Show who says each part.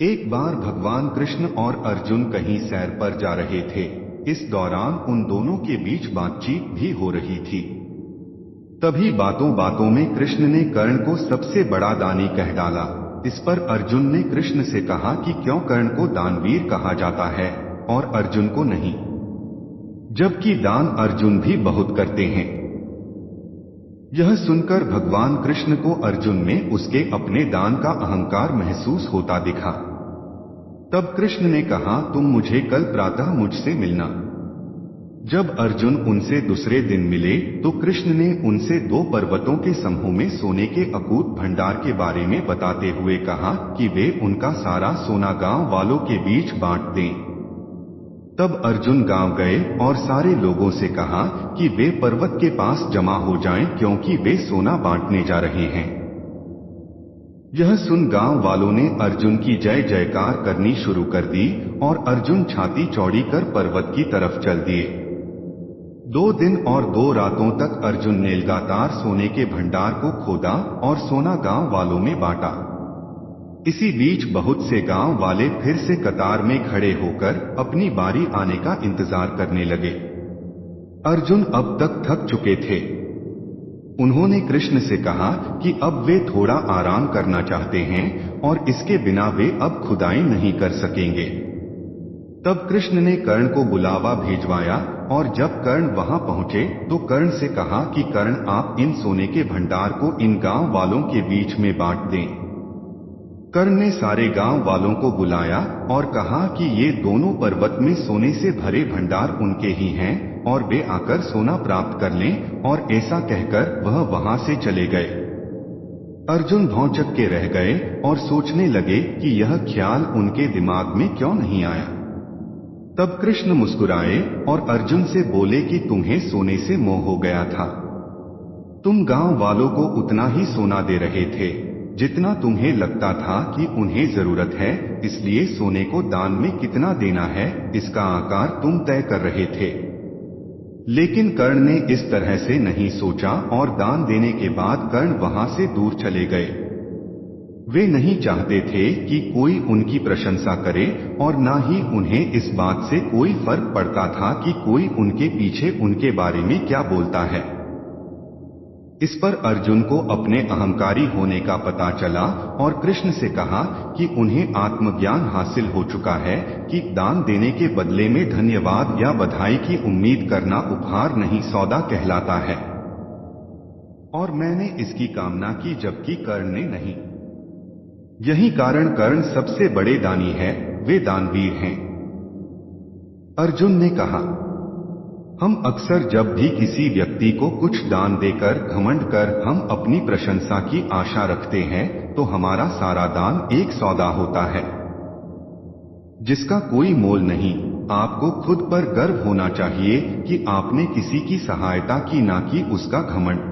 Speaker 1: एक बार भगवान कृष्ण और अर्जुन कहीं सैर पर जा रहे थे। इस दौरान उन दोनों के बीच बातचीत भी हो रही थी। तभी बातों बातों में कृष्ण ने कर्ण को सबसे बड़ा दानी कह डाला। इस पर अर्जुन ने कृष्ण से कहा कि क्यों कर्ण को दानवीर कहा जाता है और अर्जुन को नहीं, जबकि दान अर्जुन भी बहुत करते हैं। यह सुनकर भगवान कृष्ण को अर्जुन में उसके अपने दान का अहंकार महसूस होता दिखा। तब कृष्ण ने कहा, तुम मुझे कल प्रातः मुझसे मिलना। जब अर्जुन उनसे दूसरे दिन मिले तो कृष्ण ने उनसे 2 पर्वतों के समूह में सोने के अकूत भंडार के बारे में बताते हुए कहा कि वे उनका सारा सोना गांव वालों के बीच बांट दें। तब अर्जुन गांव गए और सारे लोगों से कहा कि वे पर्वत के पास जमा हो जाएं, क्योंकि वे सोना बांटने जा रहे हैं। यह सुन गांव वालों ने अर्जुन की जय जयकार करनी शुरू कर दी और अर्जुन छाती चौड़ी कर पर्वत की तरफ चल दिए। 2 दिन और 2 रातों तक अर्जुन ने लगातार सोने के भंडार को खोदा और सोना गांव वालों में बांटा। इसी बीच बहुत से गांव वाले फिर से कतार में खड़े होकर अपनी बारी आने का इंतजार करने लगे। अर्जुन अब तक थक चुके थे। उन्होंने कृष्ण से कहा कि अब वे थोड़ा आराम करना चाहते हैं और इसके बिना वे अब खुदाई नहीं कर सकेंगे। तब कृष्ण ने कर्ण को बुलावा भेजवाया और जब कर्ण वहां पहुंचे तो कर्ण से कहा कि कर्ण, आप इन सोने के भंडार को इन गांव वालों के बीच में बांट दें। कर्ण ने सारे गांव वालों को बुलाया और कहा कि ये दोनों पर्वत में सोने से भरे भंडार उनके ही हैं और वे आकर सोना प्राप्त कर लें, और ऐसा कहकर वह वहां से चले गए। अर्जुन भौंचक के रह गए और सोचने लगे कि यह ख्याल उनके दिमाग में क्यों नहीं आया। तब कृष्ण मुस्कुराए और अर्जुन से बोले कि तुम्हें सोने से मोह हो गया था। तुम गांव वालों को उतना ही सोना दे रहे थे जितना तुम्हें लगता था कि उन्हें जरूरत है, इसलिए सोने को दान में कितना देना है इसका आकार तुम तय कर रहे थे। लेकिन कर्ण ने इस तरह से नहीं सोचा और दान देने के बाद कर्ण वहां से दूर चले गए। वे नहीं चाहते थे कि कोई उनकी प्रशंसा करे और न ही उन्हें इस बात से कोई फर्क पड़ता था कि कोई उनके पीछे उनके बारे में क्या बोलता है। इस पर अर्जुन को अपने अहंकारी होने का पता चला और कृष्ण से कहा कि उन्हें आत्मज्ञान हासिल हो चुका है कि दान देने के बदले में धन्यवाद या बधाई की उम्मीद करना उपहार नहीं, सौदा कहलाता है। और मैंने इसकी कामना की जबकि कर्ण ने नहीं। यही कारण कर्ण सबसे बड़े दानी है, वे दानवीर हैं। अर्जुन ने कहा, हम अक्सर जब भी किसी व्यक्ति को कुछ दान देकर घमंड कर हम अपनी प्रशंसा की आशा रखते हैं तो हमारा सारा दान एक सौदा होता है जिसका कोई मोल नहीं। आपको खुद पर गर्व होना चाहिए कि आपने किसी की सहायता की, ना कि उसका घमंड।